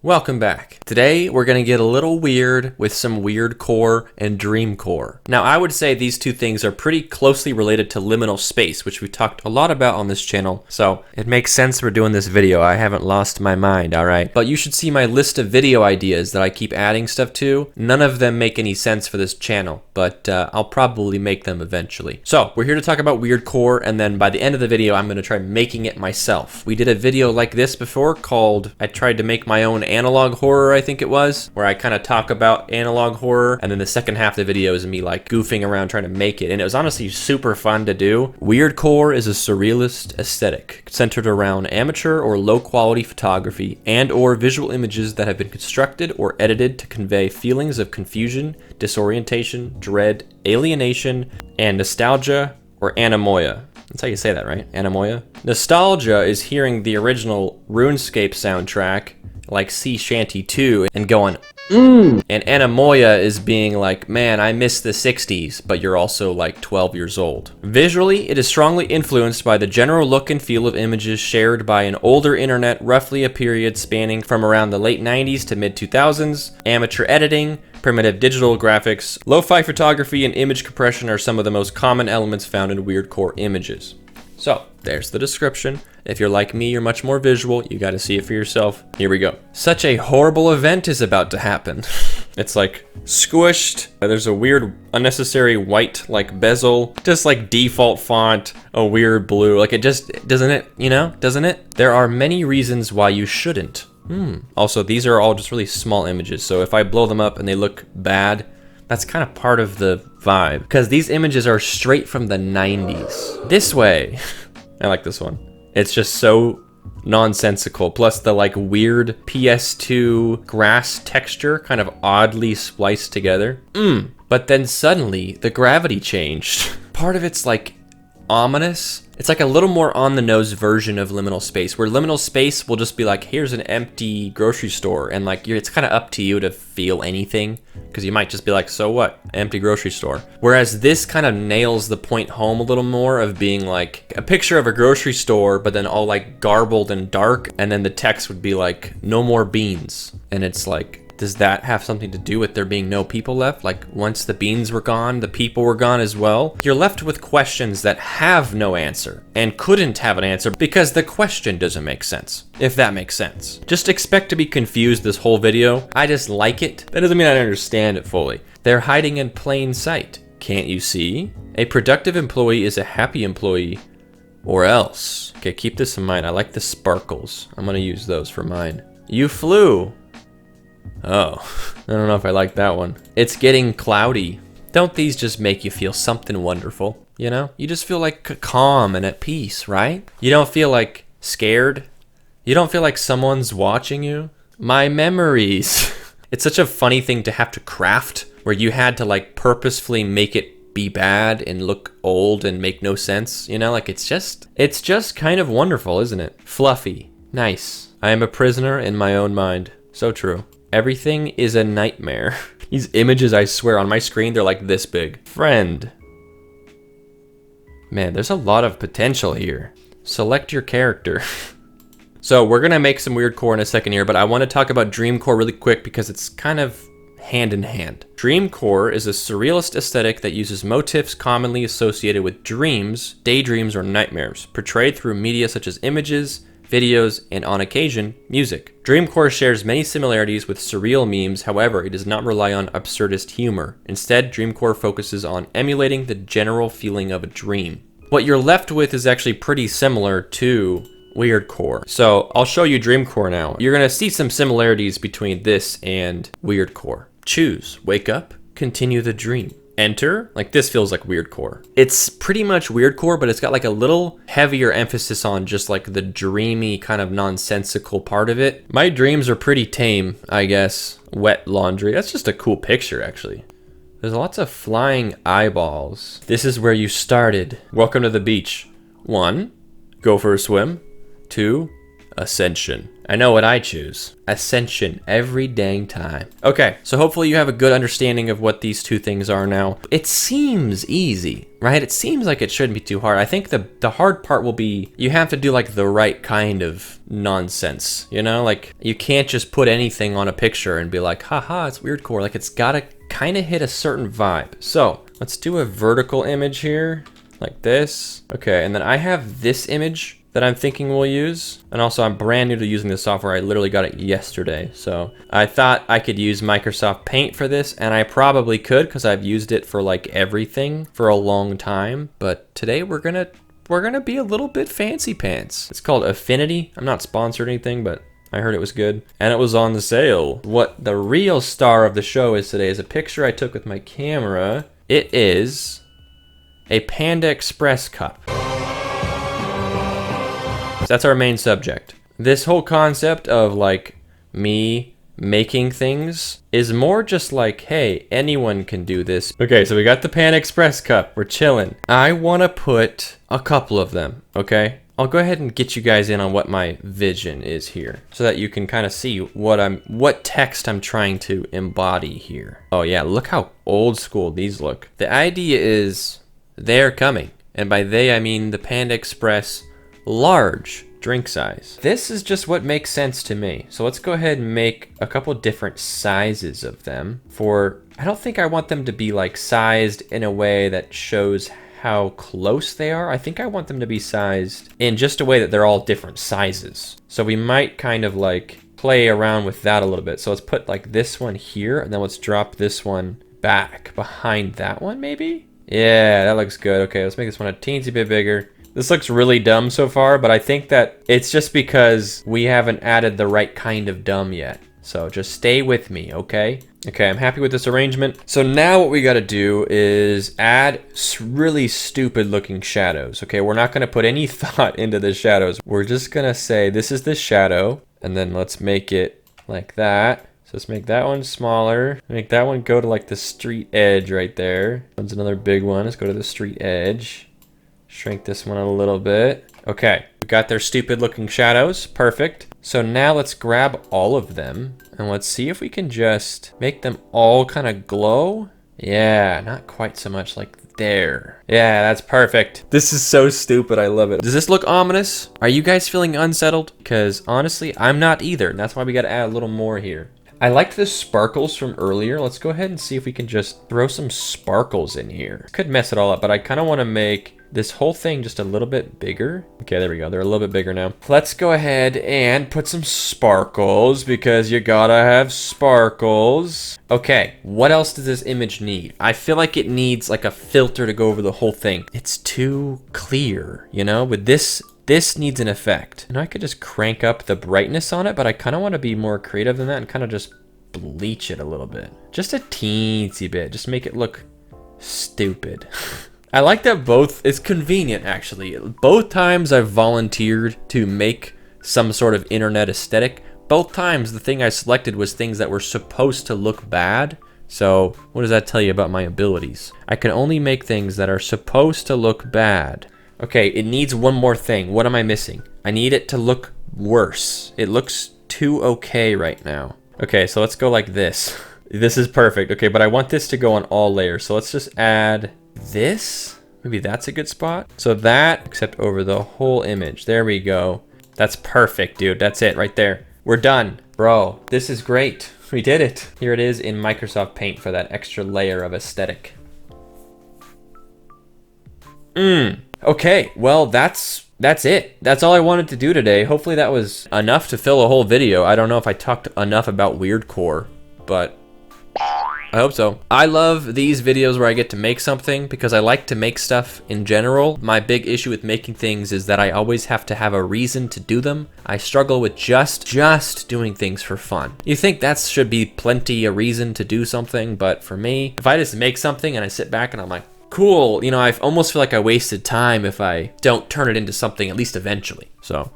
Welcome back. Today we're going to get a little weird with some Weirdcore and Dreamcore. Now I would say these two things are pretty closely related to liminal space, which we talked a lot about on this channel, so it makes sense we're doing this video. I haven't lost my mind, alright? But you should see my list of video ideas that I keep adding stuff to. None of them make any sense for this channel, but I'll probably make them eventually. So we're here to talk about Weirdcore, and then by the end of the video I'm going to try making it myself. We did a video like this before called I tried to make my own analog horror, I think it was, where I kind of talk about analog horror, and then the second half of the video is me like goofing around trying to make it, and it was honestly super fun to do. Weirdcore is a surrealist aesthetic centered around amateur or low quality photography and or visual images that have been constructed or edited to convey feelings of confusion, disorientation, dread, alienation, and nostalgia or anemoia. That's how you say that, right? Anemoia? Nostalgia is hearing the original RuneScape soundtrack like Sea Shanty 2 and going, and anemoia is being like, man, I miss the 60s, but you're also like 12 years old. Visually, it is strongly influenced by the general look and feel of images shared by an older internet, roughly a period spanning from around the late 90s to mid 2000s. Amateur editing, primitive digital graphics, lo-fi photography, and image compression are some of the most common elements found in Weirdcore images. So, there's the description. If you're like me, you're much more visual. You gotta see it for yourself. Here we go. Such a horrible event is about to happen. It's like squished. There's a weird, unnecessary white like bezel. Just like default font, a weird blue. Like it just, doesn't it, you know, doesn't it? There are many reasons why you shouldn't. Also, these are all just really small images. So if I blow them up and they look bad, that's kind of part of the vibe. Because these images are straight from the 90s. This way. I like this one. It's just so nonsensical. Plus the like weird PS2 grass texture kind of oddly spliced together. But then suddenly the gravity changed. Part of it's like ominous. It's like a little more on the nose version of liminal space, where liminal space will just be like, here's an empty grocery store, and like it's kind of up to you to feel anything, because you might just be like, so what, empty grocery store. Whereas this kind of nails the point home a little more of being like a picture of a grocery store, but then all like garbled and dark, and then the text would be like, no more beans. And it's like, does that have something to do with there being no people left? Like once the beans were gone, the people were gone as well? You're left with questions that have no answer and couldn't have an answer because the question doesn't make sense, if that makes sense. Just expect to be confused this whole video. I just like it. That doesn't mean I understand it fully. They're hiding in plain sight. Can't you see? A productive employee is a happy employee, or else. Okay, keep this in mind. I like the sparkles. I'm gonna use those for mine. You flew. Oh, I don't know if I like that one. It's getting cloudy. Don't these just make you feel something wonderful? You know? You just feel like calm and at peace, right? You don't feel like scared. You don't feel like someone's watching you. My memories. It's such a funny thing to have to craft, where you had to like purposefully make it be bad and look old and make no sense. You know, like it's just kind of wonderful, isn't it? Fluffy. Nice. I am a prisoner in my own mind. So true. Everything is a nightmare. These images, I swear, on my screen, they're like this big. Friend. Man, there's a lot of potential here. Select your character. So we're gonna make some Weirdcore in a second here, but I want to talk about Dreamcore really quick because it's kind of hand in hand. Dreamcore is a surrealist aesthetic that uses motifs commonly associated with dreams, daydreams, or nightmares, portrayed through media such as images, videos, and on occasion, music. Dreamcore shares many similarities with surreal memes, however, it does not rely on absurdist humor. Instead, Dreamcore focuses on emulating the general feeling of a dream. What you're left with is actually pretty similar to Weirdcore. So I'll show you Dreamcore now. You're gonna see some similarities between this and Weirdcore. Choose, wake up, continue the dream. Enter, like this feels like Weirdcore. It's pretty much Weirdcore, but it's got like a little heavier emphasis on just like the dreamy kind of nonsensical part of it. My dreams are pretty tame, I guess. Wet laundry, that's just a cool picture actually. There's lots of flying eyeballs. This is where you started. Welcome to the beach. 1, go for a swim. 2, Ascension. I know what I choose. Ascension every dang time. Okay, so hopefully you have a good understanding of what these two things are now. It seems easy, right? It seems like it shouldn't be too hard. I think the hard part will be you have to do like the right kind of nonsense, you know? Like you can't just put anything on a picture and be like, haha, it's Weirdcore. Like it's gotta kind of hit a certain vibe. So let's do a vertical image here like this. Okay, and then I have this image that I'm thinking we'll use. And also I'm brand new to using this software. I literally got it yesterday. So I thought I could use Microsoft Paint for this, and I probably could because I've used it for like everything for a long time. But today we're gonna be a little bit fancy pants. It's called Affinity. I'm not sponsored or anything, but I heard it was good. And it was on the sale. What the real star of the show is today is a picture I took with my camera. It is a Panda Express cup. That's our main subject. This whole concept of like me making things is more just like, hey, anyone can do this. Okay, so we got the Panda Express cup. We're chilling. I want to put a couple of them, okay? I'll go ahead and get you guys in on what my vision is here so that you can kind of see what text I'm trying to embody here. Oh yeah, look how old school these look. The idea is they're coming. And by they, I mean the Panda Express large drink size. This is just what makes sense to me. So let's go ahead and make a couple different sizes of them I don't think I want them to be like sized in a way that shows how close they are. I think I want them to be sized in just a way that they're all different sizes. So we might kind of like play around with that a little bit. So let's put like this one here, and then let's drop this one back behind that one maybe. Yeah, that looks good. Okay, let's make this one a teensy bit bigger. This looks really dumb so far, but I think that it's just because we haven't added the right kind of dumb yet. So just stay with me, okay? Okay, I'm happy with this arrangement. So now what we gotta do is add really stupid looking shadows. Okay, we're not gonna put any thought into the shadows. We're just gonna say this is the shadow, and then let's make it like that. So let's make that one smaller. Make that one go to like the street edge right there. That's another big one. Let's go to the street edge. Shrink this one a little bit. Okay, we got their stupid looking shadows. Perfect. So now let's grab all of them and let's see if we can just make them all kind of glow. Yeah, not quite so much like there. Yeah, that's perfect. This is so stupid. I love it. Does this look ominous? Are you guys feeling unsettled? Because honestly, I'm not either. And that's why we got to add a little more here. I liked the sparkles from earlier. Let's go ahead and see if we can just throw some sparkles in here. Could mess it all up, but I kind of want to make this whole thing just a little bit bigger. Okay, there we go. They're a little bit bigger now. Let's go ahead and put some sparkles because you gotta have sparkles. Okay, what else does this image need? I feel like it needs like a filter to go over the whole thing. It's too clear, you know? With this needs an effect. And I could just crank up the brightness on it, but I kind of want to be more creative than that and kind of just bleach it a little bit. Just a teensy bit. Just make it look stupid. I like that it's convenient actually. Both times I've volunteered to make some sort of internet aesthetic, both times the thing I selected was things that were supposed to look bad. So what does that tell you about my abilities? I can only make things that are supposed to look bad. Okay, it needs one more thing. What am I missing? I need it to look worse. It looks too okay right now. Okay, so let's go like this. This is perfect. Okay, but I want this to go on all layers. So let's just add this. Maybe that's a good spot. So that, except over the whole image. There we go. That's perfect, dude. That's it right there. We're done. Bro, this is great. We did it. Here it is in Microsoft Paint for that extra layer of aesthetic. Okay, well, that's it. That's all I wanted to do today. Hopefully that was enough to fill a whole video. I don't know if I talked enough about Weirdcore, but I hope so. I love these videos where I get to make something because I like to make stuff in general. My big issue with making things is that I always have to have a reason to do them. I struggle with just doing things for fun. You think that should be plenty a reason to do something, but for me, if I just make something and I sit back and I'm like, cool, you know, I almost feel like I wasted time if I don't turn it into something at least eventually. So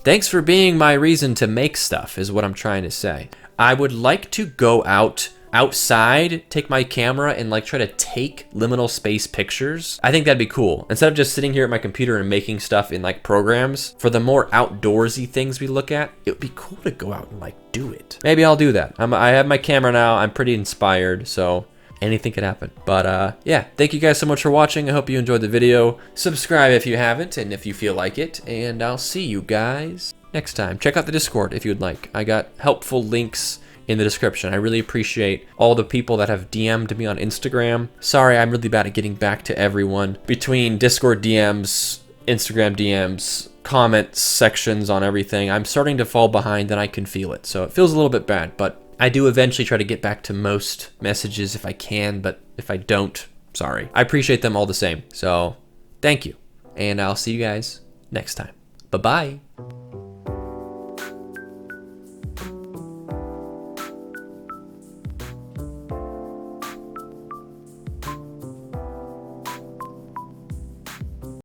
thanks for being my reason to make stuff is what I'm trying to say. I would like to go out outside, take my camera and like try to take liminal space pictures. I think that'd be cool. Instead of just sitting here at my computer and making stuff in like programs, for the more outdoorsy things we look at, it would be cool to go out and like do it. Maybe I'll do that. I have my camera now. I'm pretty inspired, so anything could happen. But yeah, thank you guys so much for watching. I hope you enjoyed the video. Subscribe if you haven't and if you feel like it, and I'll see you guys next time. Check out the Discord if you'd like. I got helpful links in the description. I really appreciate all the people that have DM'd me on Instagram. Sorry, I'm really bad at getting back to everyone. Between Discord DMs, Instagram DMs, comments sections on everything, I'm starting to fall behind and I can feel it. So it feels a little bit bad, but I do eventually try to get back to most messages if I can, but if I don't, sorry. I appreciate them all the same. So thank you, and I'll see you guys next time. Bye-bye.